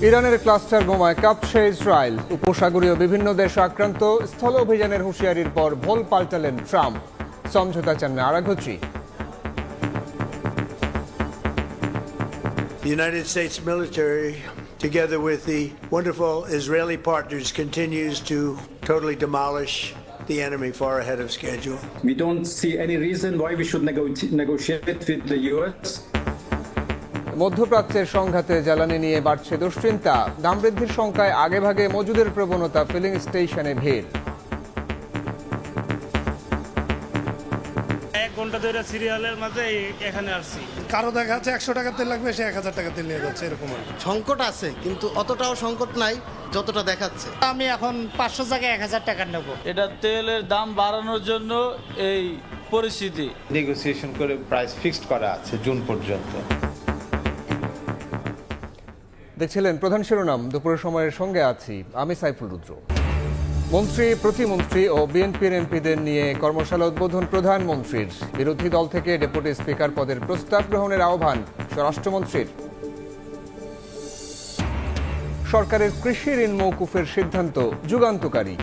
ইরানের ক্লাস্টার বোমায় কাঁপছে ইসরায়েল। উপসাগরীয় বিভিন্ন দেশ আক্রান্ত, স্থল অভিযানের হুঁশিয়ারির পর ভোল পাল্টালেন ট্রাম্প। সমঝোতা চান না Araghchi. The United States military, together with the wonderful Israeli partners, continues to totally demolish the enemy far ahead of schedule. We don't see any reason why we should negotiate with the US. মধ্যপ্রাচ্যের সংঘাতে জ্বালানি নিয়ে বাড়ছে দুশ্চিন্তা। দাম বৃদ্ধির শঙ্কায় আগেভাগে মজুদের প্রবণতা, ফিলিং স্টেশনে ভিড়। এক ঘন্টা ধরে সিরিয়ালের মাঝে এখানে আসছি। কারো দেখা যাচ্ছে 100 টাকা তেল লাগবে, সে 1000 টাকা তেল নিয়ে যাচ্ছে, এরকম সংকট আছে, কিন্তু অতটাও সংকট নাই যতটা দেখাচ্ছে। আমি এখন 500 জায়গায় 1000 টাকা নেব। এটা তেলের দাম বাড়ানোর জন্য এই পরিস্থিতি। নেগোসিয়েশন করে প্রাইস ফিক্সড করা আছে জুন পর্যন্ত। দেখছিলেন প্রধান শিরোনাম। দুপুরের সময়ের সঙ্গে আছি আমি সাইফুল রুদ্র। মন্ত্রী, প্রতিমন্ত্রী ও বিএনপির এমপিদের নিয়ে কর্মশালা উদ্বোধন প্রধানমন্ত্রীর। বিরোধী দল থেকে ডেপুটি স্পিকার পদের প্রস্তাব গ্রহণের আহ্বান স্বরাষ্ট্রমন্ত্রীর। সরকারের কৃষি ঋণ মওকুফের সিদ্ধান্ত যুগান্তকারী।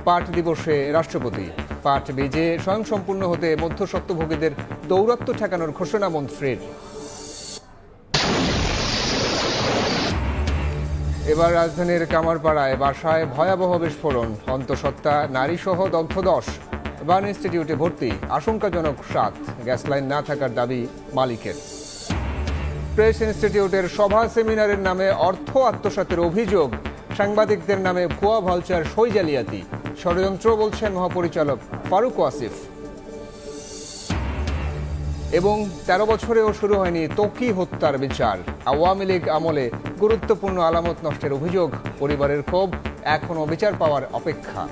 পাট দিবসে রাষ্ট্রপতি। পাট বীজে স্বয়ংসম্পূর্ণ হতে মধ্যস্বত্বভোগীদের দৌরাত্ম্য ঠেকানোর ঘোষণা মন্ত্রীর। এবার রাজধানীর কামারপাড়ায় বাসায় ভয়াবহ বিস্ফোরণ, অন্তঃসত্ত্বা নারীসহ দগ্ধ 10। বার্ন ইনস্টিটিউটে ভর্তি, আশঙ্কাজনক 7। গ্যাস লাইন না থাকার দাবি মালিকের। প্রেস ইনস্টিটিউটের সভা সেমিনারের নামে অর্থ আত্মসাতের অভিযোগ। সাংবাদিকদের নামে ভুয়া ভাউচার, সই জালিয়াতি, ষড়যন্ত্র বলছেন মহাপরিচালক ফারুক ওয়াসিফ। এবং 13 বছরেও শুরু হয়নি ত্বকী হত্যার বিচার। আওয়ামী লীগ আমলে গুরুত্বপূর্ণ আলামত নষ্টের অভিযোগ। পরিবারের ক্ষোভ, এখনও বিচার পাওয়ার অপেক্ষা।